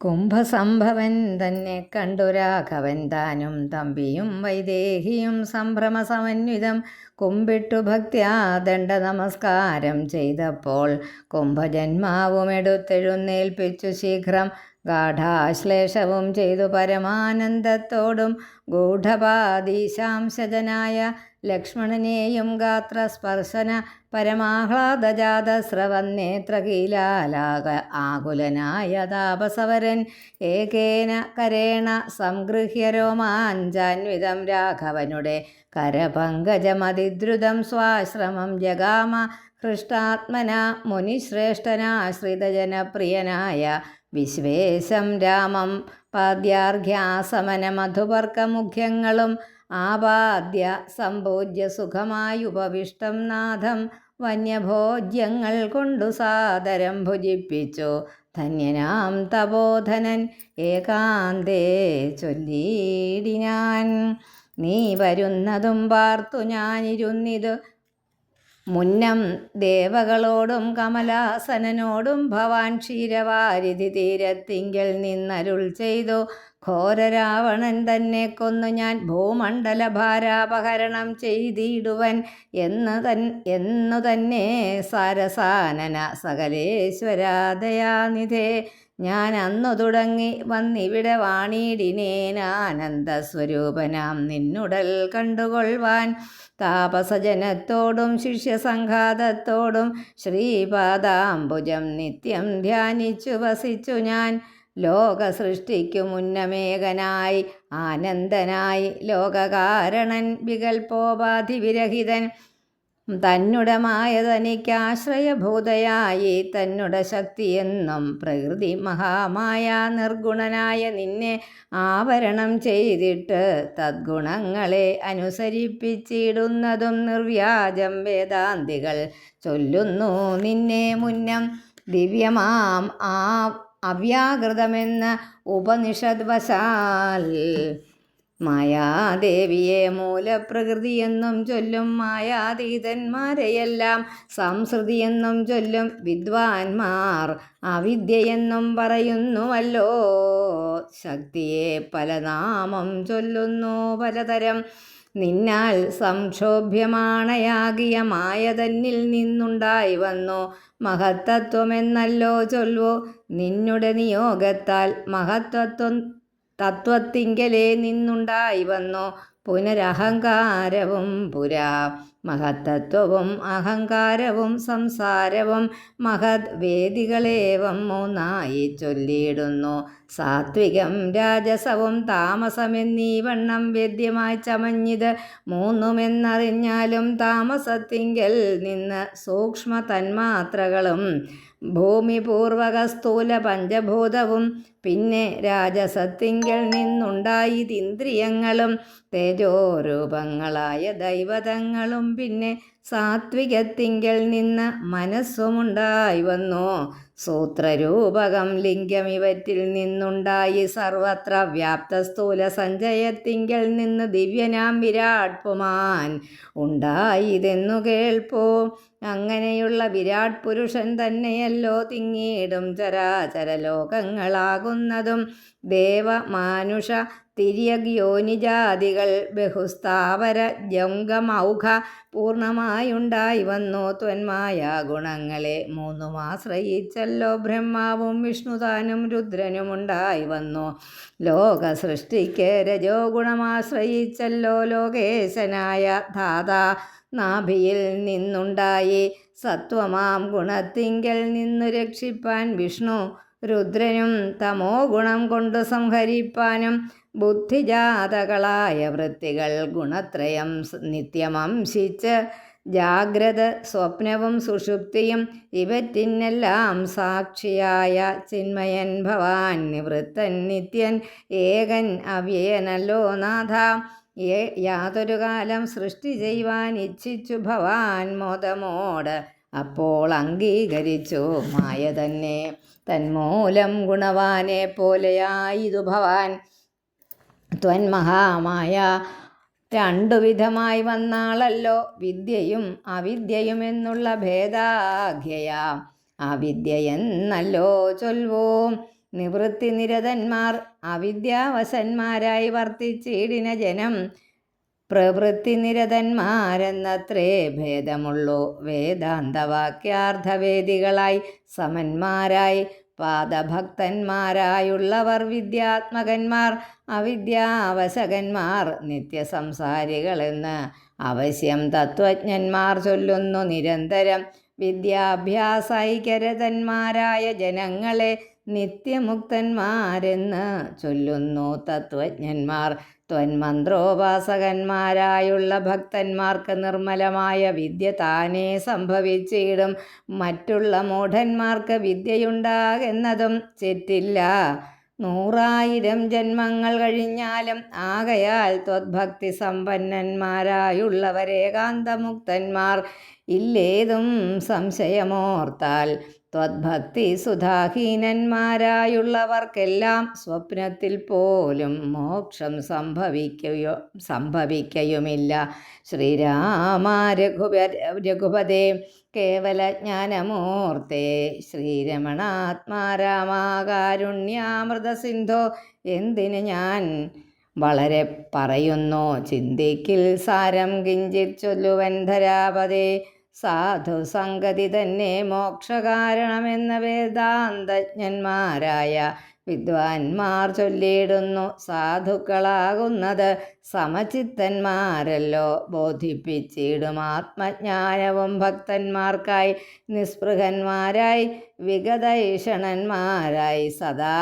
കുംഭസംഭവൻ തന്നെ കണ്ടു രാഘവൻ താനും തമ്പിയും വൈദേഹിയും സംഭ്രമസമന്വിതം കുമ്പിട്ടു ഭക്ത്യാ ദണ്ഡ നമസ്കാരം ചെയ്തപ്പോൾ കുംഭജന്മാവുമെടുത്തെഴുന്നേൽപ്പിച്ചു ശീഘ്രം ഗാഠാശ്ലേഷവും ചെയ്തു പരമാനന്ദത്തോടും ഗൂഢപാദീശാംശജനായ ലക്ഷ്മണനെയും ഗാത്രസ്പർശന പരമാഹ്ലാദജാതസ്രവന്നേത്രകീലാലാക ആകുലനായ താപസവരൻ ഏകേന കരേണ സംഗൃഹ്യ രോമാഞ്ചാന്വിതം രാഘവനുടെ കരപങ്കജമതിദ്രുതം സ്വാശ്രമം ജഗാമ ഹൃഷ്ടാത്മന മുനിശ്രേഷ്ഠനാശ്രിതജനപ്രിയനായ വിശ്വേശം രാമം പാദ്യാർഘ്യാസമന മധുപർക്കമുഖ്യങ്ങളും ആപാദ്യ സമ്പൂജ്യ സുഖമായുപവിഷ്ടം നാഥം വന്യഭോജ്യങ്ങൾ കൊണ്ടു സാദരം ഭുജിപ്പിച്ചു ധന്യനാം തപോധനൻ ഏകാന്തേ ചൊല്ലിയിടിനാൻ. നീ വരുന്നതും പാർത്തു ഞാനിരുന്നിതു മുന്നം ദേവകളോടും കമലാസനനോടും ഭവാൻ ക്ഷീരവാരിധി തീരത്തിങ്കൽ നിന്നരുൾ ചെയ്തു ഘോരരാവണൻ തന്നെ കൊന്നു ഞാൻ ഭൂമണ്ഡല ഭാരാപഹരണം ചെയ്തിടുവൻ എന്നു തന്നെ സാരസാനന സകലേശ്വരാദയാനിധേ ഞാൻ അന്നു തുടങ്ങി വന്നിവിടെ വാണിടിനേനാനന്ദസ്വരൂപനാം നിന്നുടൽ കണ്ടുകൊള്ളുവാൻ താപസജനത്തോടും ശിഷ്യസംഘാതത്തോടും ശ്രീപാദാംബുജം നിത്യം ധ്യാനിച്ചു വസിച്ചു ഞാൻ ലോകസൃഷ്ടിക്കു മുന്നമേകനായി ആനന്ദനായി ലോകകാരണൻ വികൽപ്പോപാധിവിരഹിതൻ തന്നുടമായ തനിക്കാശ്രയഭൂതയായി തന്നുടെ ശക്തിയെന്നും പ്രകൃതി മഹാമായ നിർഗുണനായ നിന്നെ ആവരണം ചെയ്തിട്ട് തദ്ഗുണങ്ങളെ അനുസരിപ്പിച്ചിടുന്നതും നിർവ്യാജം വേദാന്തികൾ ചൊല്ലുന്നു നിന്നെ മുന്നം ദിവ്യമാം അവ്യാകൃതമെന്ന ഉപനിഷദ്വശാൽ മായാദേവിയെ മൂലപ്രകൃതിയെന്നും ചൊല്ലും മായാതീതന്മാരെയെല്ലാം സംസൃതിയെന്നും ചൊല്ലും വിദ്വാൻമാർ അവിദ്യയെന്നും പറയുന്നുവല്ലോ. ശക്തിയെ പല നാമം ചൊല്ലുന്നു പലതരം നിന്നാൽ സംക്ഷോഭ്യമാണയാകിയ മായ തന്നിൽ നിന്നുണ്ടായി വന്നു മഹത്തത്വമെന്നല്ലോ ചൊല്വോ. നിന്നുടെ നിയോഗത്താൽ തത്വത്തിങ്കലേ നിന്നുണ്ടായി വന്നു പുനരഹങ്കാരവും പുരാ മഹത്തത്വവും അഹങ്കാരവും സംസാരവും മഹത് വേദികളേവം മൂന്നായി ചൊല്ലിയിടുന്നു. സാത്വികം രാജസവും താമസമെന്നീ വണ്ണം വേദ്യമായി ചമഞ്ഞിത് മൂന്നുമെന്നറിഞ്ഞാലും താമസത്തിങ്കൽ നിന്ന് സൂക്ഷ്മ തന്മാത്രകളും ഭൂമിപൂർവക സ്ഥൂല പഞ്ചഭൂതവും പിന്നെ രാജസത്തിങ്കൽ നിന്നുണ്ടായിതിന്ദ്രിയങ്ങളും തേജോരൂപങ്ങളായ ദൈവതങ്ങളും പിന്നെ സാത്വികത്തിങ്കൽ നിന്ന് മനസ്സുമുണ്ടായി വന്നു. സൂത്രരൂപകം ലിംഗം ഇവറ്റിൽ നിന്നുണ്ടായി സർവത്ര വ്യാപ്ത സ്ഥൂല സഞ്ചയത്തിങ്കൽ നിന്ന് ദിവ്യനാം വിരാട് പുമാൻ ഉണ്ടായിതെന്നു കേൾപ്പോ. അങ്ങനെയുള്ള വിരാട് പുരുഷൻ തന്നെയല്ലോ തിങ്ങിയിടും ചരാചര ലോകങ്ങളാകുന്നതും ദേവ മാനുഷ തിര്യഗ്യോനിജാതികൾ ബഹുസ്ഥാവര ജംഗമൗഘ പൂർണ്ണമായുണ്ടായി വന്നു ത്വന്മായ ഗുണങ്ങളെ മൂന്നുമാശ്രയിച്ചല്ലോ ബ്രഹ്മാവും വിഷ്ണുതാനും രുദ്രനുമുണ്ടായി വന്നു. ലോക സൃഷ്ടിക്ക് രജോ ഗുണമാശ്രയിച്ചല്ലോ ലോകേശനായ ധാതാ നാഭിയിൽ നിന്നുണ്ടായി സത്വമാം ഗുണത്തിങ്കൽ നിന്നു രക്ഷിപ്പാൻ വിഷ്ണു രുദ്രനും തമോ ഗുണം കൊണ്ടു സംഹരിപ്പാനും ബുദ്ധിജാതകളായ വൃത്തികൾ ഗുണത്രയം നിത്യമംശിച്ച് ജാഗ്രത സ്വപ്നവും സുഷുപ്തിയും ഇവറ്റിനെല്ലാം സാക്ഷിയായ ചിന്മയൻ ഭവാൻ നിവൃത്തൻ നിത്യൻ ഏകൻ അവ്യയനല്ലോ നാഥ. യാതൊരു കാലം സൃഷ്ടി ചെയ്യുവാൻ ഇച്ഛിച്ചു ഭവാൻ മോദമോട് അപ്പോൾ അംഗീകരിച്ചു മായ തന്നെ തന്മൂലം ഗുണവാനെ പോലെയായിതു ഭവാൻ. ത്വന്മഹാമായ രണ്ടു വിധമായി വന്നാളല്ലോ വിദ്യയും അവിദ്യയും എന്നുള്ള ഭേദാഖ്യയാ. അവിദ്യ എന്നല്ലോ ചൊൽവോ. നിവൃത്തിനിരതന്മാർ അവിദ്യാവശന്മാരായി വർത്തിച്ചിടിന ജനം പ്രവൃത്തിനിരതന്മാരെന്നത്രേ ഭേദമുള്ളൂ. വേദാന്തവാക്യാർത്ഥവേദികളായി സമന്മാരായി പാദഭക്തന്മാരായുള്ളവർ വിദ്യാത്മകന്മാർ അവിദ്യാവശകന്മാർ നിത്യസംസാരികളെന്ന് അവശ്യം തത്വജ്ഞന്മാർ ചൊല്ലുന്നു നിരന്തരം. വിദ്യാഭ്യാസൈകരതന്മാരായ ജനങ്ങളെ നിത്യമുക്തന്മാരെന്ന് ചൊല്ലുന്നു തത്വജ്ഞന്മാർ. ത്വന്മന്ത്രോപാസകന്മാരായുള്ള ഭക്തന്മാർക്ക് നിർമ്മലമായ വിദ്യ താനേ സംഭവിച്ചിടും. മറ്റുള്ള മൂഢന്മാർക്ക് വിദ്യയുണ്ടാകുന്നതും ചെറ്റില്ല. 100,000 ജന്മങ്ങൾ കഴിഞ്ഞാലും ആകയാൽ ത്വദ്ഭക്തി സമ്പന്നന്മാരായുള്ളവരേകാന്തമുക്തന്മാർ ഇല്ലേതും സംശയമോർത്താൽ. ത്വദ്ഭക്തി സുധാഹീനന്മാരായുള്ളവർക്കെല്ലാം സ്വപ്നത്തിൽ പോലും മോക്ഷം സംഭവിക്കയുമില്ല. ശ്രീരാമ രഘുപതേ കേവലജ്ഞാനമൂർത്തേ ശ്രീരമണാത്മാരാമാകാരുണ്യാമൃതസിന്ധോ. എന്തിന് ഞാൻ വളരെ പറയുന്നു ചിന്തിക്കിൽ സാരം കിഞ്ചിത് ചൊല്ലുവൻ ധരാപതേ. സാധുസംഗതി തന്നെ മോക്ഷകാരണമെന്ന വേദാന്തജ്ഞന്മാരായ വിദ്വാൻമാർ ചൊല്ലിയിടുന്നു. സാധുക്കളാകുന്നത് സമചിത്തന്മാരല്ലോ. ബോധിപ്പിച്ചിടും ആത്മജ്ഞാനവും ഭക്തന്മാർക്കായി. നിസ്പൃഹന്മാരായി വിഗതൈഷണന്മാരായി സദാ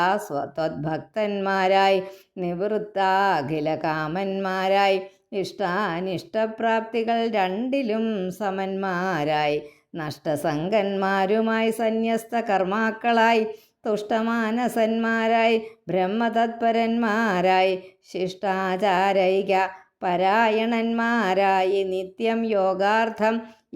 ത്വദ്ഭക്തന്മാരായി നിവൃത്താഖില കാമന്മാരായി ഇഷ്ടാനിഷ്ടപ്രാപ്തികൾ രണ്ടിലും സമന്മാരായി നഷ്ടസംഗന്മാരുമായി സന്യസ്ത കർമാക്കളായി തുഷ്ടമാനസന്മാരായി ബ്രഹ്മതത്പരന്മാരായി ശിഷ്ടാചാരൈക പരായണന്മാരായി നിത്യം യോഗാർത്ഥം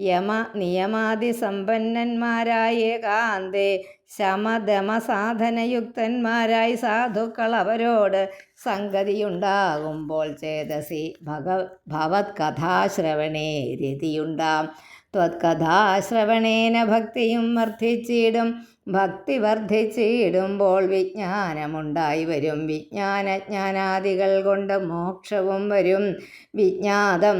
യമ നിയമാദിസമ്പന്നന്മാരായി ഏകാന്തേ ശമദമസാധനയുക്തന്മാരായി സാധുക്കൾ അവരോട് സംഗതിയുണ്ടാകുമ്പോൾ ചേതസി ഭവത്കഥാശ്രവണേ രതിയുണ്ടാം. ത്വത്കഥാശ്രവണേന ഭക്തിയും വർദ്ധിച്ചിടും. ഭക്തി വർദ്ധിച്ചിടുമ്പോൾ വിജ്ഞാനമുണ്ടായി വരും. വിജ്ഞാനജ്ഞാനാദികൾ കൊണ്ട് മോക്ഷവും വരും. വിജ്ഞാതം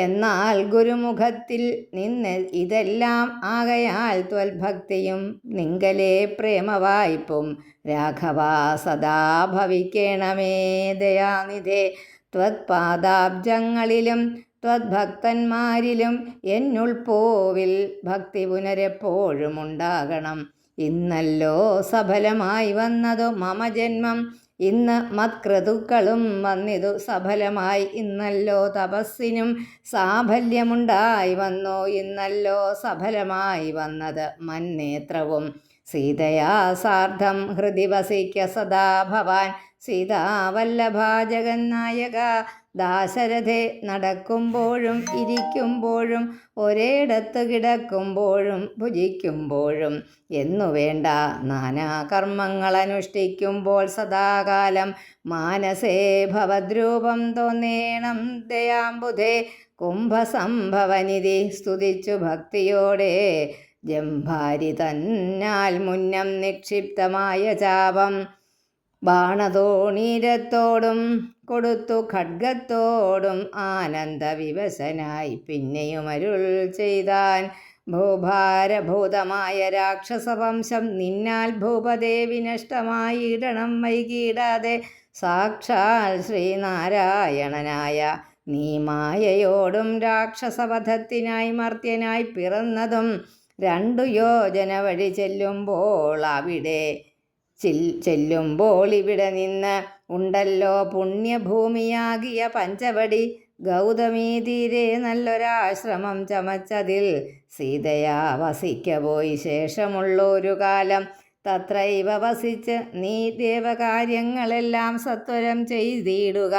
എന്നാൽ ഗുരുമുഖത്തിൽ നിന്ന് ഇതെല്ലാം ആകയാൽ ത്വൽഭക്തിയും നിങ്കലേ പ്രേമവായ്പും. രാഘവ സദാ ഭവിക്കേണമേ ദയാനിധേ. ത്വത്പാദാബ്ജങ്ങളിലും ത്വദ്ഭക്തന്മാരിലും എന്നുൾപ്പോവിൽ ഭക്തി പുനരെപ്പോഴും ഉണ്ടാകണം. ഇന്നല്ലോ സഫലമായി വന്നതു മമ ജന്മം. ഇന്ന് മത്ക്രതുക്കളും വന്നിതു സഫലമായി. ഇന്നല്ലോ തപസ്സിനും സാഫല്യമുണ്ടായി വന്നു. ഇന്നല്ലോ സഫലമായി വന്നത് മന്നേത്രവും. സീതയാ സാർദ്ധം ഹൃദി വസിക്ക സദാ ഭവാൻ. സീതാവല്ലഭ ജഗന്നായക ദാശരഥേ. നടക്കുമ്പോഴും ഇരിക്കുമ്പോഴും ഒരേടത്ത് കിടക്കുമ്പോഴും ഭുജിക്കുമ്പോഴും എന്നുവേണ്ട നാനാകർമ്മങ്ങൾ അനുഷ്ഠിക്കുമ്പോൾ സദാകാലം മാനസേ ഭവദ്രൂപം തോന്നേണം ദയാംബുധേ. കുംഭസംഭവനിധി സ്തുതിച്ചു ഭക്തിയോടെ ജംഭാരി തന്നാൽ മുന്നം നിക്ഷിപ്തമായ ചാപം ബാണതോണീരത്തോടും കൊടുത്തു ഖഡ്ഗത്തോടും ആനന്ദവിവശനായി പിന്നെയും അരുൾ ചെയ്താൻ. ഭൂഭാരഭൂതമായ രാക്ഷസവംശം നിന്നാൽ ഭൂപതേ വിനഷ്ടമായിടണം വൈകിടാതെ. സാക്ഷാൽ ശ്രീനാരായണനായ നീ മായയോടും രാക്ഷസവധത്തിനായി മർത്യനായി പിറന്നതും 2 യോജന വഴി ചെല്ലുമ്പോൾ ഇവിടെ നിന്ന് ഉണ്ടല്ലോ പുണ്യഭൂമിയാകിയ പഞ്ചവടി. ഗൗതമീ തീരെ നല്ലൊരാശ്രമം ചമച്ചതിൽ സീതയാ വസിക്കപോയി. ശേഷമുള്ളൊരു കാലം തത്രൈവ വസിച്ച് നീ ദേവകാര്യങ്ങളെല്ലാം സത്വരം ചെയ്തിടുക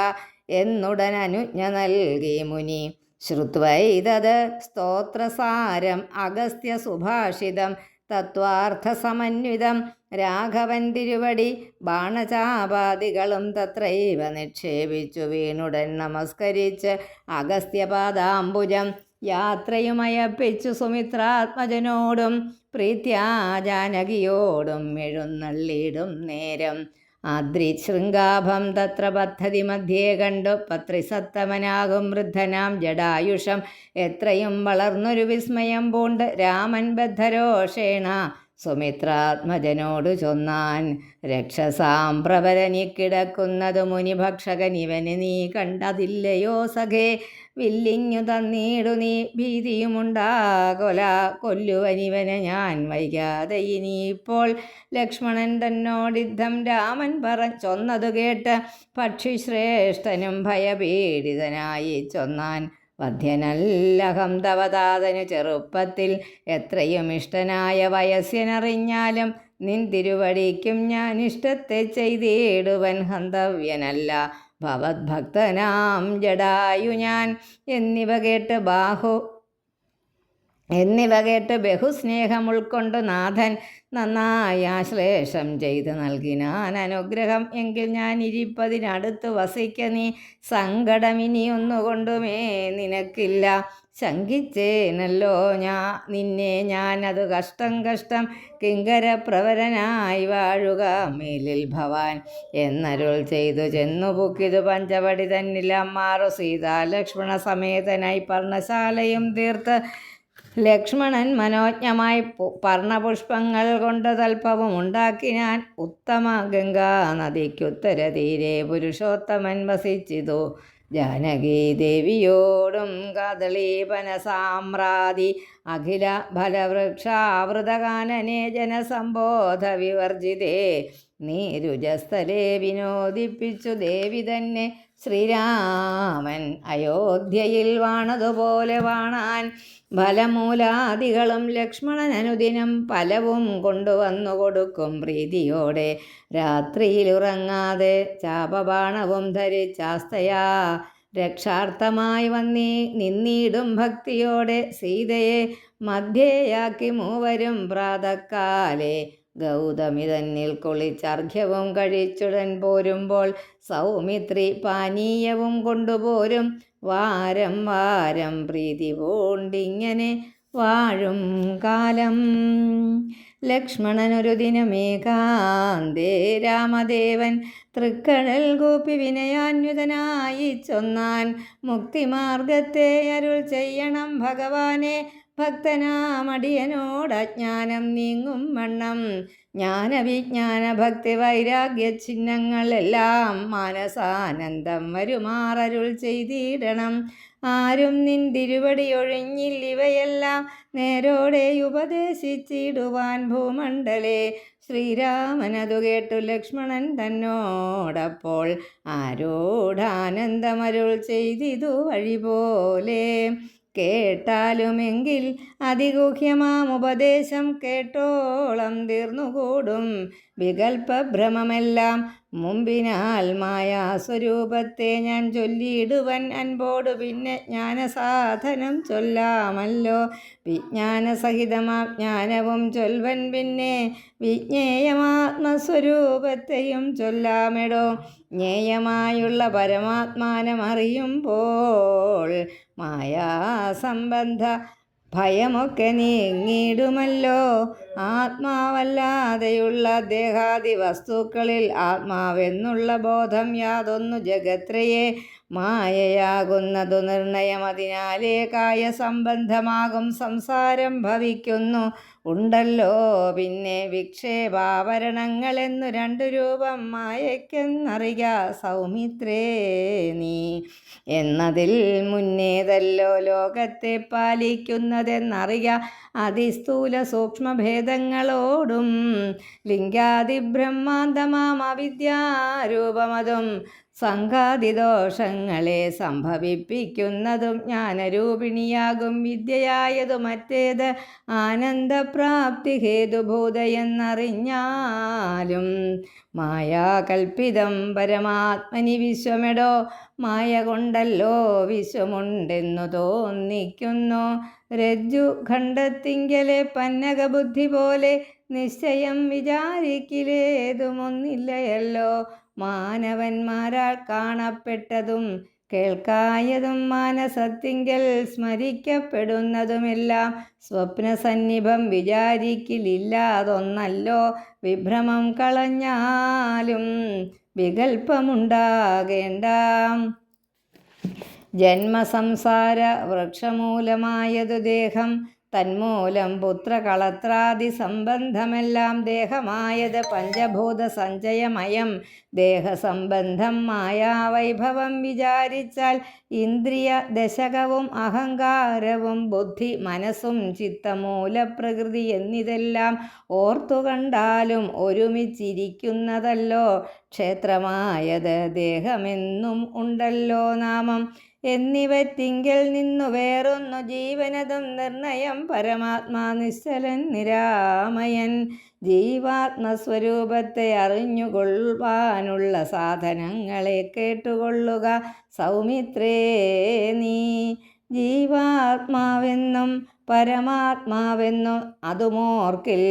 എന്നുടൻ അനുജ്ഞ നൽകി മുനി. ശ്രുത്വൈതത് സ്തോത്രസാരം അഗസ്ത്യ സുഭാഷിതം തത്വാർത്ഥസമന്വിതം. രാഘവൻ തിരുവടി ബാണചാപാദികളും തത്രൈവ നിക്ഷേപിച്ചു വീണുടൻ നമസ്കരിച്ച് അഗസ്ത്യപാദാംബുജം യാത്രയുമയപ്പിച്ചു സുമിത്രാത്മജനോടും പ്രീത്യാ ജാനകിയോടും എഴുന്നള്ളിടും നേരം. ആദ്രിശൃംഗാഭം തത്ര പദ്ധതി മധ്യേ കണ്ടു പത്രിസത്തമനാകും വൃദ്ധനാം ജടായുഷം എത്രയും വളർന്നൊരു വിസ്മയം പൂണ്ട് രാമൻ ബദ്ധരോഷേണ സുമിത്രാത്മജനോടു ചൊന്നാൻ. രക്ഷസാം പ്രബലനി കിടക്കുന്നതു മുനിഭക്ഷകൻ ഇവന് നീ കണ്ടതില്ലയോ സഖേ? വില്ലിങ്ങു തന്നീടു നീ ഭീതിയുമുണ്ടാകൊല കൊല്ലുവനിവനെ ഞാൻ വൈകാതെ ഇനിയിപ്പോൾ. ലക്ഷ്മണൻ തന്നോടിദ്ധം രാമൻ ചൊന്നതു കേട്ട് പക്ഷിശ്രേഷ്ഠനും ഭയപീഡിതനായി ചൊന്നാൻ. വധ്യനല്ലഹം തവതാതനു ചെറുപ്പത്തിൽ എത്രയും ഇഷ്ടനായ വയസ്യനറിഞ്ഞാലും നിൻ തിരുവടിക്കും ഞാൻ ഇഷ്ടത്തെ ചെയ്തിടുവൻ ഹന്തവ്യനല്ല ഭവദ്ഭക്തനാം ജടായു ഞാൻ. എന്നിവ കേട്ട് ബഹുസ്നേഹം ഉൾക്കൊണ്ടു നാഥൻ നന്നായി ആശ്ലേഷം ചെയ്ത് നൽകിനാൻ അനുഗ്രഹം. എങ്കിൽ ഞാൻ ഇരിപ്പതിനടുത്ത് വസിക്ക നീ സങ്കടമിനിയൊന്നുകൊണ്ടുമേ നിനക്കില്ല. ശങ്കിച്ചേനല്ലോ നിന്നെ ഞാനതു കഷ്ടം കിങ്കരപ്രവരനായി വാഴുക മേലിൽ ഭവാൻ എന്നരുൾ ചെയ്തു ചെന്നു പുക്കിതു പഞ്ചവടി തന്നിലമ്മാറു സീതാ ലക്ഷ്മണ സമേതനായി പർണശാലയും തീർത്ത്. ലക്ഷ്മണൻ മനോജ്ഞമായി പർണപുഷ്പങ്ങൾ കൊണ്ട് തൽപ്പവും ഉണ്ടാക്കിനാൻ. ഉത്തമ ഗംഗാ നദിക്കുത്തര തീരെ പുരുഷോത്തമൻ വസിച്ചിതു ജാനകി ദേവിയോടും. കദളീപന സാമ്രാതി അഖില ഫലവൃക്ഷാവൃതകാനനെ ജനസംബോധ വിവർജിതേ നീരുജസ്ഥലേ വിനോദിപ്പിച്ചു ദേവി തന്നെ. ശ്രീരാമൻ അയോധ്യയിൽ വാണതുപോലെ വാണാൻ ഫലമൂലാദികളും ലക്ഷ്മണൻ അനുദിനം പലവും കൊണ്ടുവന്നു കൊടുക്കും പ്രീതിയോടെ. രാത്രിയിലുറങ്ങാതെ ചാപബാണവും ധരിച്ചാസ്തയാ രക്ഷാർത്ഥമായി നിന്നിടും ഭക്തിയോടെ. സീതയെ മധ്യേയാക്കി മൂവരും പ്രാതക്കാലെ ഗൗതമി തന്നിൽ കുളിച്ചർഘ്യവും കഴിച്ചുടൻ പോരുമ്പോൾ സൗമിത്രി പാനീയവും കൊണ്ടുപോരും. വാരം വാരം പ്രീതി പൂണ്ടിങ്ങനെ വാഴും കാലം. ലക്ഷ്മണനൊരു ദിനമേകാന്തേ രാമദേവൻ തൃക്കടൽ കൂപ്പി വിനയാന്വിതനായി ചൊന്നാൻ. മുക്തിമാർഗത്തെ അരുൾ ചെയ്യണം ഭഗവാനെ ഭക്തനാമടിയനോട് അജ്ഞാനം നീങ്ങും വണ്ണം. ജ്ഞാനവിജ്ഞാന ഭക്തി വൈരാഗ്യ ചിഹ്നങ്ങളെല്ലാം മാനസാനന്ദം വരുമാറരുൾ ചെയ്തിടണം. ആരും നിൻ തിരുവടി ഒഴിഞ്ഞില്ലിവയെല്ലാം നേരോടെ ഉപദേശിച്ചിടുവാൻ ഭൂമണ്ഡലേ. ശ്രീരാമനതു കേട്ടു ലക്ഷ്മണൻ തന്നോടപ്പോൾ ആരോടാനന്ദമരുൾ ചെയ്തിതു വഴി പോലെ. കേട്ടാലുമെങ്കിൽ അതിഗൂഹ്യമാമുപദേശം കേട്ടോളം തീർന്നുകൂടും വികൽപ്പഭ്രമമെല്ലാം. മുമ്പിനാൽ മായാസ്വരൂപത്തെ ഞാൻ ചൊല്ലിയിടുവൻ അൻപോടു പിന്നെ ജ്ഞാനസാധനം ചൊല്ലാമല്ലോ. വിജ്ഞാനസഹിതമാജ്ഞാനവും ചൊൽവൻ പിന്നെ വിജ്ഞേയമാത്മസ്വരൂപത്തെയും ചൊല്ലാമെടോ. ജ്ഞേയമായുള്ള പരമാത്മാനമറിയുമ്പോൾ മായാസംബന്ധ ഭയമൊക്കെ നീങ്ങിടുമല്ലോ. ആത്മാവല്ലാതെയുള്ള ദേഹാദി വസ്തുക്കളിൽ ആത്മാവെന്നുള്ള ബോധം യാതൊന്നു ജഗത്രയെ മായയാകുന്നതു നിർണയം. അതിനാലേ കായസംബന്ധമാകും സംസാരം ഭവിക്കുന്നു ഉണ്ടല്ലോ. പിന്നെ വിക്ഷേപാവരണങ്ങളെന്നു രണ്ടു രൂപം മായയ്ക്കെന്നറിക സൗമിത്രേ നീ. എന്നതിൽ മുന്നേതല്ലോ ലോകത്തെ പാലിക്കുന്നതെന്നറിക അതിസ്ഥൂല സൂക്ഷ്മഭേദങ്ങളോടും. ലിംഗാദിബ്രഹ്മാന്തമാം അവിദ്യാരൂപമതും സംഘാതിദോഷങ്ങളെ സംഭവിപ്പിക്കുന്നതും ജ്ഞാനരൂപിണിയാകും വിദ്യയായതു മറ്റേത് ആനന്ദപ്രാപ്തി ഹേതുഭൂതയെന്നറിഞ്ഞാലും. മായാകൽപ്പിതം പരമാത്മനി വിശ്വമെടോ. മായ കൊണ്ടല്ലോ വിശ്വമുണ്ടെന്നു തോന്നിക്കുന്നു. രജ്ജു ഖണ്ഡത്തിങ്കലെ പന്നകബുദ്ധി പോലെ നിശ്ചയം വിചാരിക്കിലേതുമൊന്നില്ലയല്ലോ. മാനവന്മാരാൽ കാണപ്പെട്ടതും കേൾക്കായതും മാനസത്തിങ്കൽ സ്മരിക്കപ്പെടുന്നതുമെല്ലാം സ്വപ്നസന്നിഭം വിചാരിക്കലില്ലാതൊന്നല്ലോ. വിഭ്രമം കളഞ്ഞാലും വികൽപ്പമുണ്ടാകേണ്ട. ജന്മസംസാര വൃക്ഷമൂലമായതു ദേഹം, തന്മൂലം പുത്രകളത്രാദി സംബന്ധമെല്ലാം. ദേഹമായത് പഞ്ചഭൂത സഞ്ചയമയം, ദേഹസംബന്ധം മായാവൈഭവം വിചാരിച്ചാൽ ഇന്ദ്രിയ ദശകവും അഹങ്കാരവും ബുദ്ധി മനസ്സും ചിത്തമൂലപ്രകൃതി എന്നിതെല്ലാം ഓർത്തുകണ്ടാലും ഒരുമിച്ചിരിക്കുന്നതല്ലോ. ക്ഷേത്രമായത് ദേഹമെന്നും ഉണ്ടല്ലോ നാമം, എന്നിവറ്റിങ്കൽ നിന്നു വേറൊന്നു ജീവനതും നിർണയം. പരമാത്മാ നിശ്ചലൻ നിരാമയൻ, ജീവാത്മസ്വരൂപത്തെ അറിഞ്ഞുകൊള്ളുവാനുള്ള സാധനങ്ങളെ കേട്ടുകൊള്ളുക സൗമിത്രേ നീ. ജീവാത്മാവെന്നും പരമാത്മാവെന്നും അതുമോർക്കിൽ,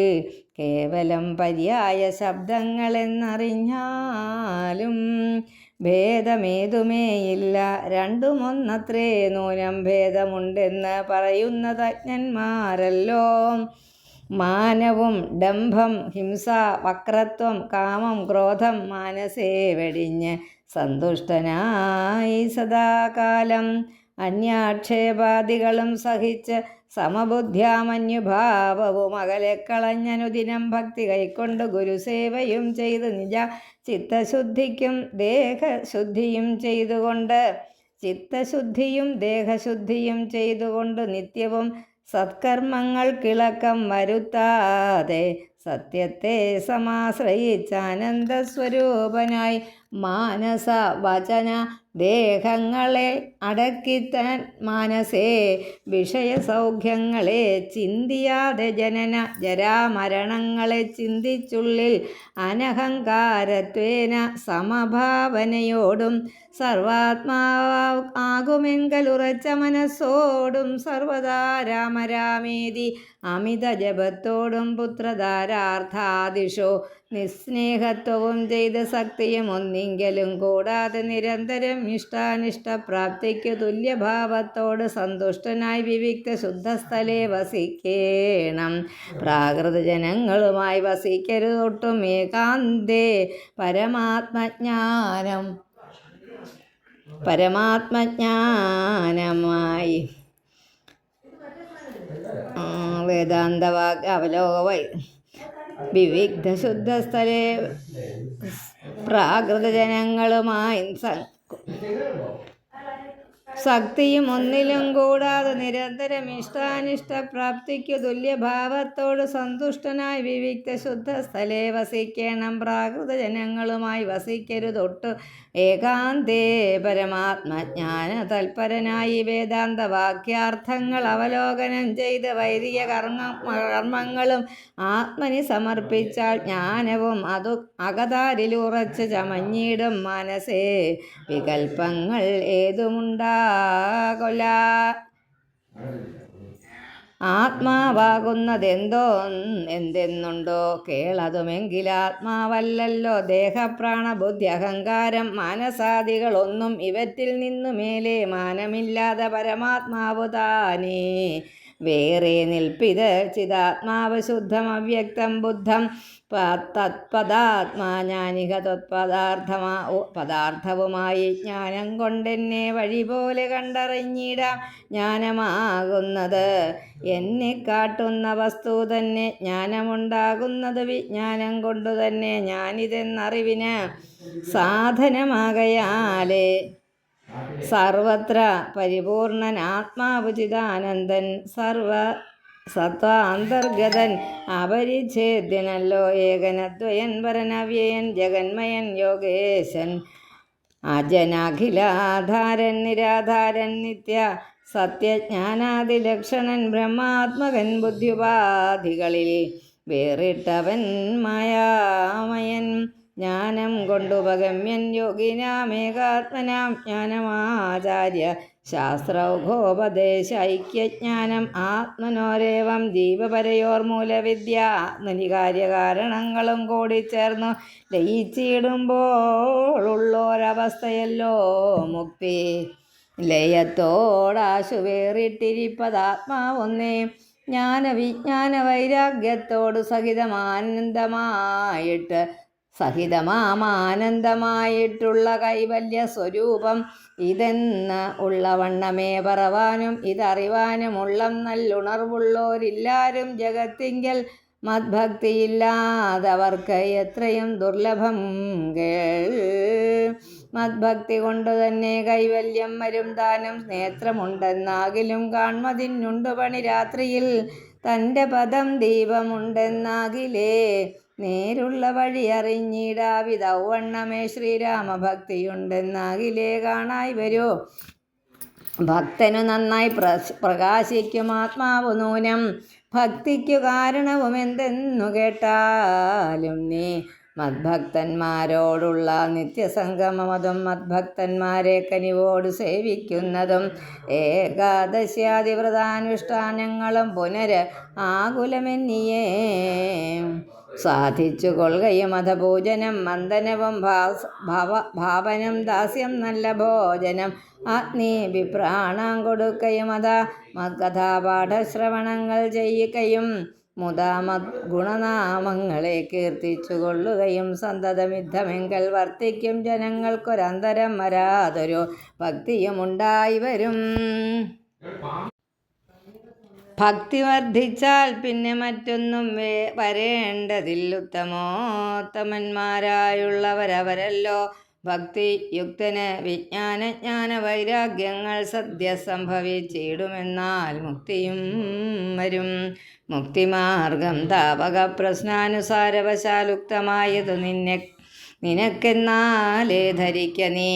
കേവലം പര്യായ ശബ്ദങ്ങളെന്നറിഞ്ഞാലും ഭേദമേതുമേയില്ല. രണ്ടുമൊന്നത്രേ, നൂനം ഭേദമുണ്ടെന്ന് പറയുന്നത് അജ്ഞന്മാരല്ലോ. മാനവും ഡംഭം ഹിംസ വക്രത്വം കാമം ക്രോധം മാനസേ വെടിഞ്ഞ് സന്തുഷ്ടനായി സദാകാലം അന്യാക്ഷേപാദികളും സഹിച്ച് സമബുദ്ധ്യാമന്യുഭാവവും അകലെ കളഞ്ഞനുദിനം ഭക്തി കൈക്കൊണ്ട് ഗുരുസേവയും ചെയ്ത് നിജ ചിത്തശുദ്ധിക്കും ദേഹശുദ്ധിയും ചെയ്തുകൊണ്ട് നിത്യവും സത്കർമ്മങ്ങൾ കിളക്കം വരുത്താതെ സത്യത്തെ സമാശ്രയിച്ചാനന്ദസ്വരൂപനായി മാനസ വചന ദേഹങ്ങളെ അടക്കിത്താൻ മാനസേ വിഷയസൗഖ്യങ്ങളെ ചിന്തിയാതെ ജനന ജരാമരണങ്ങളെ ചിന്തിച്ചുള്ളിൽ അനഹങ്കാരത്വേന സമഭാവനയോടും സർവാത്മാകുമെങ്കലുറച്ച മനസ്സോടും സർവദാ രാമരാമേതി അമിത ജപത്തോടും പുത്രധാരാർത്ഥാദിഷു നിസ്നേഹത്വവും ചെയ്ത് സക്തിയും ഒന്നിങ്കലും കൂടാതെ നിരന്തരം ഇഷ്ടാനിഷ്ടപ്രാപ്തിക്കു തുല്യഭാവത്തോട് സന്തുഷ്ടനായി വിവിക്ത ശുദ്ധസ്ഥലേ വസിക്കേണം. പ്രാകൃത ജനങ്ങളുമായി വസിക്കരുതൊട്ടും. ഏകാന്തേ പരമാത്മജ്ഞാനമായി വേദാന്തവാഗ് അവലോകവൈ വിവിഗ്ധ ശുദ്ധസ്ഥലേ പ്രാകൃത ജനങ്ങളുമായി സക്തിയും ഒന്നിലും കൂടാതെ നിരന്തരം ഇഷ്ടാനിഷ്ടപ്രാപ്തിക്കു തുല്യഭാവത്തോട് സന്തുഷ്ടനായി വിവിക്ത ശുദ്ധസ്ഥലേ വസിക്കണം. പ്രാകൃത ജനങ്ങളുമായി വസിക്കരുതൊട്ടു. ഏകാന്തേ പരമാത്മജ്ഞാന തൽപരനായി വേദാന്ത വാക്യാർത്ഥങ്ങൾ അവലോകനം ചെയ്ത് വൈദിക കർമ്മങ്ങളും ആത്മനി സമർപ്പിച്ചാൽ ജ്ഞാനവും അതു അകതാരിലുറച്ച് ചമഞ്ഞിടും. മനസ്സേ വികൽപ്പങ്ങൾ ഏതുമുണ്ടാകൊല. എന്തെന്നുണ്ടോ കേളതുമെങ്കിൽ ആത്മാവല്ലല്ലോ. ദേഹപ്രാണബുദ്ധി അഹങ്കാരം മാനസാദികളൊന്നും ഇവറ്റിൽ നിന്നു മേലെ മാനമില്ലാതെ പരമാത്മാവു താനേ വേറെ നിൽപ്പിത്. ചിതാത്മാവ് ശുദ്ധം അവ്യക്തം ബുദ്ധം തത്പദാത്മാ ജ്ഞാനിക പദാർത്ഥവുമായി ജ്ഞാനം കൊണ്ടെന്നെ വഴി പോലെ കണ്ടറിഞ്ഞിടാം. ജ്ഞാനമാകുന്നത് എന്നെ കാട്ടുന്ന വസ്തു തന്നെ. ജ്ഞാനമുണ്ടാകുന്നത് വിജ്ഞാനം കൊണ്ടു തന്നെ. ഞാനിതെന്നറിവിന് സാധനമാകയാലേ സർവത്ര പരിപൂർണൻ ആത്മാവ് ചിദാനന്ദൻ സത്വാന്തർഗതൻ അപരിച്ഛേദ്യനല്ലോ. ഏകനദ്വയൻ പരനവ്യയൻ ജഗന്മയൻ യോഗേശൻ അജനാഖിലാധാരൻ നിരാധാരൻ നിത്യ സത്യജ്ഞാനാദിലക്ഷണൻ ബ്രഹ്മാത്മകൻ ബുദ്ധ്യുപാധികളിൽ വേറിട്ടവൻ മായാമയൻ ജ്ഞാനം കൊണ്ടുപഗമ്യൻ യോഗിനാമേകാത്മനാം ജ്ഞാനമാചാര്യ ശാസ്ത്രൗഘോപദേശൈക്യജ്ഞാനം ആത്മനോരേവം ജീവപരയോർമൂലവിദ്യ ആത്മനികാര്യകാരണങ്ങളും കൂടിച്ചേർന്നു ലയിച്ചിടുമ്പോൾ ഉള്ളോരവസ്ഥയല്ലോ മുക്തി. ലയത്തോടാശു വേറിട്ടിരിപ്പതാത്മാവൊന്നേ ജ്ഞാനവിജ്ഞാന വൈരാഗ്യത്തോടു സഹിതമാനന്ദമായിട്ടുള്ള കൈവല്യ സ്വരൂപം ഇതെന്ന് ഉള്ളവണ്ണമേ പറവാനും ഇതറിവാനും ഉള്ളം നല്ലുണർവുള്ളോരില്ലാരും ജഗത്തിങ്കൽ മദ്ഭക്തിയില്ലാതവർക്ക് എത്രയും ദുർലഭം കേൾ. മദ്ഭക്തി കൊണ്ടു തന്നെ കൈവല്യം വരും താനും നേത്രമുണ്ടെന്നാകിലും കാൺമതിനുണ്ടു പണി രാത്രിയിൽ തൻ്റെ പദം ദീപമുണ്ടെന്നാകിലേ നേരുള്ള വഴി അറിഞ്ഞിടാവിതൗവണ്ണമേ ശ്രീരാമഭക്തിയുണ്ടെന്നാകിലേ കാണായി വരൂ. ഭക്തനു നന്നായി പ്രകാശിക്കും ആത്മാവു നൂനം ഭക്തിക്കു കാരണവും എന്തെന്നു കേട്ടാലും നീ മദ്ഭക്തന്മാരോടുള്ള നിത്യസംഗമതും മദ്ഭക്തന്മാരെ കനിവോട് സേവിക്കുന്നതും ഏകാദശ്യാദിവ്രതാനുഷ്ഠാനങ്ങളും ആകുലമെന്നിയേ സാധിച്ചു കൊള്ളുകയും അധപൂജനം വന്ദനവും ഭാവനം ദാസ്യം നല്ല ഭോജനം വിപ്രാണം കൊടുക്കയും മത്കഥാപാഠശ്രവണങ്ങൾ ചെയ്യുകയും ഗുണനാമങ്ങളെ കീർത്തിച്ചു കൊള്ളുകയും സന്തതമിദ്ധമെങ്കിൽ വർത്തിക്കും ജനങ്ങൾക്കൊരന്തരം വരാതൊരു ഭക്തിയുമുണ്ടായി വരും. ഭക്തി വർദ്ധിച്ചാൽ പിന്നെ മറ്റൊന്നും വരേണ്ടതിൽ. ഉത്തമോത്തമന്മാരായുള്ളവരവരല്ലോ ഭക്തിയുക്തന് വിജ്ഞാന വൈരാഗ്യങ്ങൾ സദ്യ സംഭവിച്ചിടുമെന്നാൽ മുക്തിയും വരും. മുക്തിമാർഗം താപക പ്രശ്നാനുസാരവശാലുക്തമായതു നിനക്കെന്നാലേ ധരിക്ക നീ.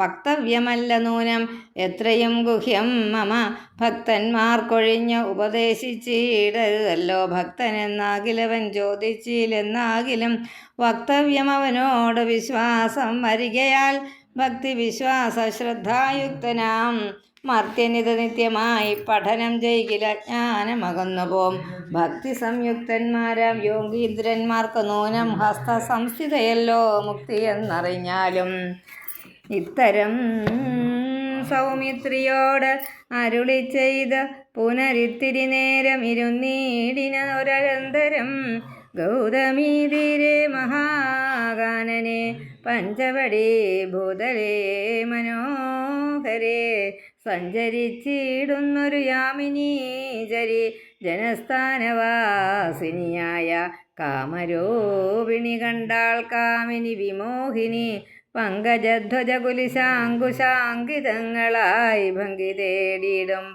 വക്തവ്യമല്ല നൂനം എത്രയും ഗുഹ്യം മമ ഭക്തന്മാർക്കൊഴിഞ്ഞ് ഉപദേശിച്ചിടരുതല്ലോ. ഭക്തനെന്നാകിലവൻ ചോദിച്ചില്ലെന്നാകിലും വക്തവ്യം അവനോട് വിശ്വാസം വരികയാൽ ഭക്തി വിശ്വാസ ശ്രദ്ധായുക്തനാം മർത്യനിത് നിത്യമായി പഠനം ചെയ്കില ജ്ഞാനമകന്നുപോം. ഭക്തി സംയുക്തന്മാരാം യോഗീന്ദ്രന്മാർക്ക് നൂനം ഹസ്ത സംസ്ഥിതയല്ലോ മുക്തി എന്നറിഞ്ഞാലും. ഇത്തരം സൗമിത്രിയോട് അരുളി ചെയ്ത് പുനരിത്തിരി നേരം ഇരുന്നീടിനൊരന്തരം ഗൗതമീതീരെ മഹാകാനനെ പഞ്ചവടി ഭൂതലേ മനോഹരേ സഞ്ചരിച്ചിടുന്നൊരു യാമിനീചരി ജനസ്ഥാനവാസിനിയായ കാമരൂപിണി കണ്ടാൾ കാമിനി വിമോഹിനി പങ്കജധ്വജകുലിശാങ്കുശാങ്കിതങ്ങളായി ഭംഗി തേടിയിടും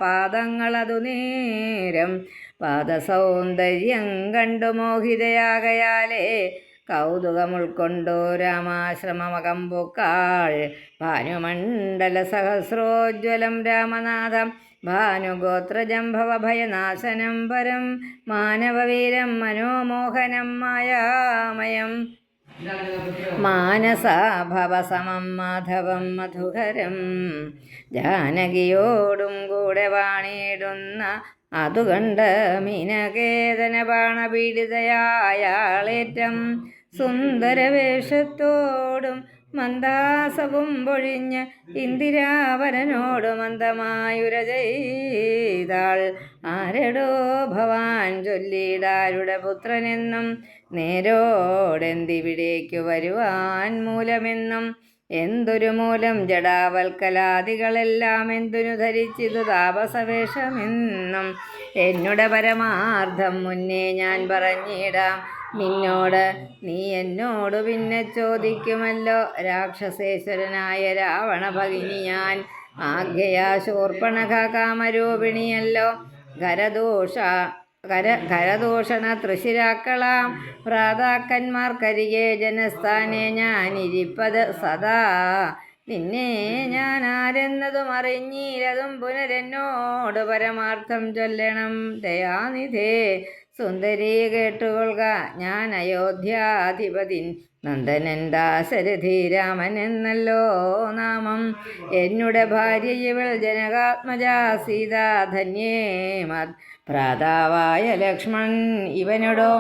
പാദങ്ങളതു നേരം പാദസൗന്ദര്യം കണ്ടു മോഹിതയാകയാലേ കൗതുകമുൾക്കൊണ്ടു രാമാശ്രമമകമ്പുക്കാൾ. ഭാനുമണ്ഡല സഹസ്രോജ്വലം രാമനാഥം ഭാനുഗോത്രജം ഭവഭയനാശനം പരം മാനവവീരം മനോമോഹനം മായാമയം മാനസാഭവസമം മാധവം മധുകരം. ജാനകിയോടും കൂടെ വാണിടുന്ന അതുകണ്ട് മീനകേതന ബാണപീഡിതയായാളേറ്റം സുന്ദരവേഷത്തോടും മന്ദാസവും പൊഴിഞ്ഞ് ഇന്ദിരാവരനോട് മന്ദമായുര ചെയ്താൾ. ആരടോ ഭവാൻ ചൊല്ലിടാരുടെ പുത്രനെന്നും നേരോടെന്തിവിടേക്കു വരുവാൻ മൂലമെന്നും. എന്തൊരു മൂലം ജഡാവൽക്കലാദികളെല്ലാം എന്തിനു ധരിച്ചിതു താപസവേഷമെന്നും. എന്നുടെ പരമാർത്ഥം മുന്നേ ഞാൻ പറഞ്ഞിടാം നിന്നോട്. നീ എന്നോട് പിന്നെ ചോദിക്കുമല്ലോ. രാക്ഷസേശ്വരനായ രാവണ ഭഗിനി ഞാൻ ആജ്ഞയാ ശൂർപ്പണഖ കാമരൂപിണിയല്ലോ. ഖരദൂഷണ തൃശിരാക്കളാം ഭ്രാതാക്കന്മാർക്കരികെ ജനസ്ഥാനെ ഞാനിരിപ്പത് സദാ. നിന്നെ ഞാൻ ആരെന്നതും അറിഞ്ഞീരതും പുനരെന്നോട് പരമാർത്ഥം ചൊല്ലണം ദയാനിധേ. സുന്ദരീ കേട്ടുകൊള്ളുക, ഞാൻ അയോധ്യാധിപതി നന്ദനൻ ദാശരഥി രാമൻ എന്നല്ലോ നാമം. എന്നുടെ ഭാര്യ ഇവൾ ജനകാത്മജാ സീതാ ധന്യേ മത് ഭ്രാതാവായ ലക്ഷ്മൺ ഇവനോടോ.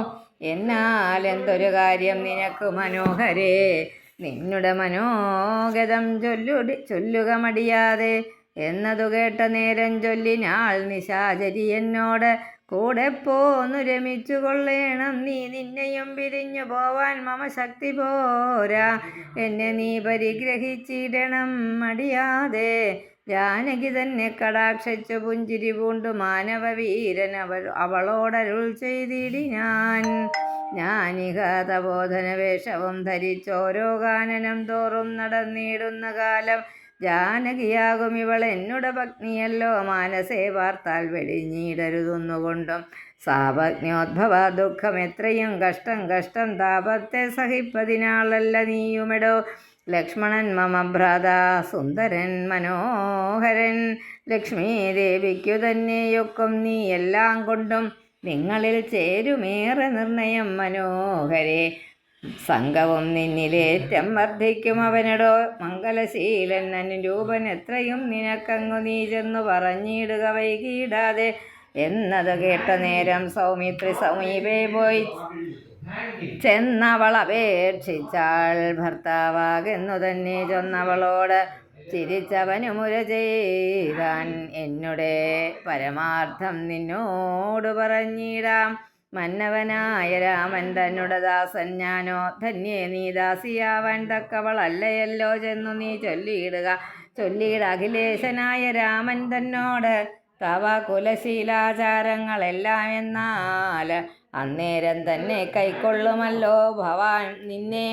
എന്നാൽ എന്തൊരു കാര്യം നിനക്ക് മനോഹരേ, നിന്നുടെ മനോഗതം ചൊല്ലുക മടിയാതെ. എന്നതു കേട്ട നേരം ചൊല്ലിനാൾ നിശാചരി എന്നോട്, കൂടെ പോന്നു രമിച്ചു കൊള്ളേണം നീ, നിന്നെയും പിരിഞ്ഞു പോവാൻ മമ ശക്തി പോരാ. എന്നെ നീ പരിഗ്രഹിച്ചിടണം മടിയാതെ. ജാനകി തന്നെ കടാക്ഷിച്ചു പുഞ്ചിരി പൂണ്ടു മാനവവീരൻ അവളോടരുൾ ചെയ്തിടിനാൻ. ഞാനിക തപോധന വേഷവും ധരിച്ചോരോ കാനനം തോറും നടന്നിടുന്ന കാലം, ജാനകിയാകും ഇവൾ എന്നുടെ പത്നിയല്ലോ. മാനസേ പാർത്താൽ വെടിഞ്ഞിടരുതൊന്നുകൊണ്ടും സാപജ്ഞോദ്ഭവ ദുഃഖം എത്രയും കഷ്ടം താപത്തെ സഹിപ്പതിനാളല്ല നീയുമെടോ. ലക്ഷ്മണൻ മമ ഭ്രാതാ സുന്ദരൻ മനോഹരൻ, ലക്ഷ്മീ ദേവിക്കു തന്നെയൊക്കും നീ എല്ലാം കൊണ്ടും. നിങ്ങളിൽ ചേരുമേറെ നിർണയം മനോഹരേ, സംഘവും നിന്നിലേറ്റം വർദ്ധിക്കും അവനടോ. മംഗലശീലൻ അനുരൂപൻ എത്രയും നിനക്കങ്ങു നീ ചെന്നു പറഞ്ഞിടുക വൈകിടാതെ. എന്നത് കേട്ട നേരം സൗമിത്രി സമീപേ പോയി ചെന്നവൾ അപേക്ഷിച്ചാൾ. ഭർത്താവാകെന്നു തന്നെ ചൊന്നവളോട് ചിരിച്ചവനു മുര ചെയ്താൻ. എന്നുടെ പരമാർത്ഥം നിന്നോട് പറഞ്ഞിടാം. മന്നവനായ രാമൻ തന്നുടെ ദാസൻ ഞാനോ. ധന്യേ നീ ദാസിയാവാൻ തക്കവളല്ലയല്ലോ. ചെന്നു നീ ചൊല്ലിയിട അഖിലേശനായ രാമൻ തന്നോട് തവ കുലശീലാചാരങ്ങളെല്ലാം. എന്നാൽ അന്നേരം തന്നെ കൈക്കൊള്ളുമല്ലോ ഭവാൻ നിന്നെ.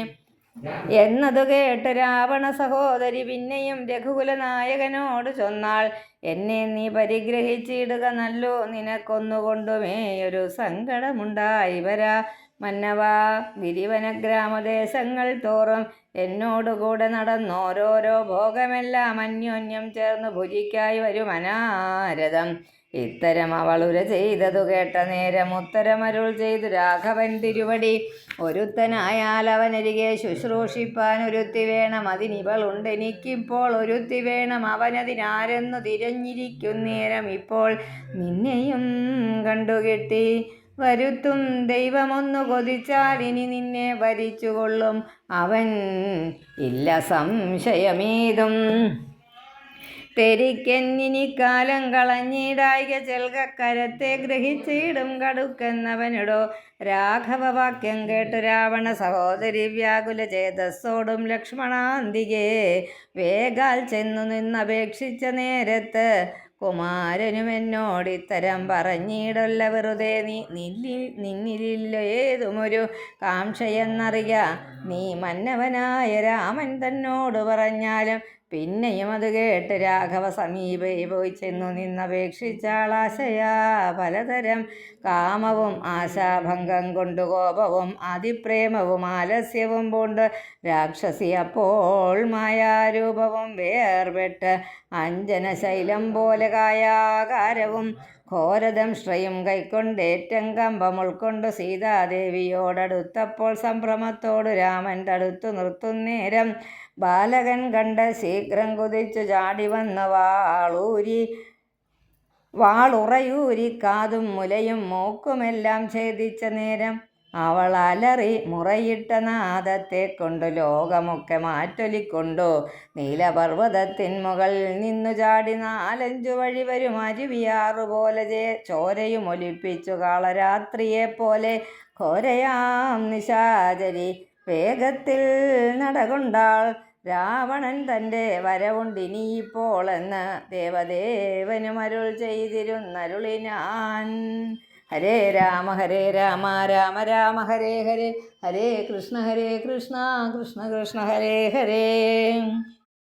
എന്നതു കേട്ട് രാവണ സഹോദരി പിന്നെയും രഘുകുല നായകനോട് ചൊന്നാൾ, എന്നെ നീ പരിഗ്രഹിച്ചിടുക നല്ലോ. നിനക്കൊന്നുകൊണ്ടുമേ ഒരു സങ്കടമുണ്ടായി വരാ. മന്നവാ, ഗിരിവന ഗ്രാമദേശങ്ങൾ തോറും എന്നോടുകൂടെ നടന്നോരോരോ ഭോഗമെല്ലാം അന്യോന്യം ചേർന്ന് ഭുജിക്കായി വരും അനാരതം. ഇത്തരം അവളുര ചെയ്തതു കേട്ട നേരം ഉത്തരമരുൾ ചെയ്തു രാഘവൻ തിരുവടി. ഒരുത്തനായാൽ അവനരികെ ശുശ്രൂഷിപ്പാൻ ഒരുത്തി വേണം, അതിനിവളുണ്ടെനിക്കിപ്പോൾ ഒരുത്തി വേണം. അവനതിനാരെന്നു തിരഞ്ഞിരിക്കുന്നേരം ഇപ്പോൾ നിന്നെയും കണ്ടുകിട്ടി. വരുത്തും ദൈവമൊന്നു കൊതിച്ചാൽ ഇനി നിന്നെ ഭരിച്ചുകൊള്ളും അവൻ, ഇല്ല സംശയമേതും. തെരിക്കെന്നിനി കാലം കളഞ്ഞിടായിക ചെൽകക്കരത്തെ ഗ്രഹിച്ചിടും കടുക്കെന്നവനിടോ. രാഘവവാക്യം കേട്ടു രാവണ സഹോദരി വ്യാകുല ചേതസ്സോടും ലക്ഷ്മണാന്തികെ വേഗാൽ ചെന്നു നിന്നപേക്ഷിച്ച നേരത്ത്, കുമാരനും എന്നോടിത്തരം പറഞ്ഞിടല്ല വെറുതെ. നിന്നിലില്ല ഏതുമൊരു കാംക്ഷയെന്നറിയ. നീ മന്നവനായ രാമൻ തന്നോട് പറഞ്ഞാലും. പിന്നെയും അത് കേട്ട് രാഘവ സമീപേ പോയി ചെന്നു നിന്നപേക്ഷിച്ചാളാശയാ പലതരം. കാമവും ആശാഭംഗം കൊണ്ടു കോപവും അതിപ്രേമവും ആലസ്യവും പൂണ്ട് രാക്ഷസി അപ്പോൾ മായാരൂപവും വേർപെട്ട് അഞ്ജനശൈലം പോലെ കായാകാരവും ഘോരദംഷ്ട്രയും കൈക്കൊണ്ടേറ്റം കമ്പം ഉൾക്കൊണ്ട് സീതാദേവിയോടടുത്തപ്പോൾ സംഭ്രമത്തോടു രാമൻ തടുത്തു നിർത്തുന്നേരം, ബാലകൻ കണ്ട് ശീഘ്രം കുതിച്ചു ചാടി വന്ന് വാളുറയൂരി കാതും മുലയും മൂക്കുമെല്ലാം ഛേദിച്ച നേരം, അവൾ അലറി മുറയിട്ട നാദത്തെ കൊണ്ടു ലോകമൊക്കെ മാറ്റൊലിക്കൊണ്ടു നീലപർവ്വതത്തിൻ മുകളിൽ നിന്നു ചാടി 4-5 വഴി വരും അരുവിയാറുപോലെ ചോരയും ഒലിപ്പിച്ചു കാളരാത്രിയെപ്പോലെ. ഘോരയാം നിശാചരി വേഗത്തിൽ നടകൊണ്ടാൾ. രാവണൻ തൻ്റെ വരവുണ്ടിനിയിപ്പോൾ എന്ന് ദേവദേവനും അരുൾ ചെയ്തിരുന്നരുളിനാൻ. ഹരേ രാമ രാമ രാമ ഹരേ ഹരേ, ഹരേ കൃഷ്ണ കൃഷ്ണ കൃഷ്ണ ഹരേ ഹരേ.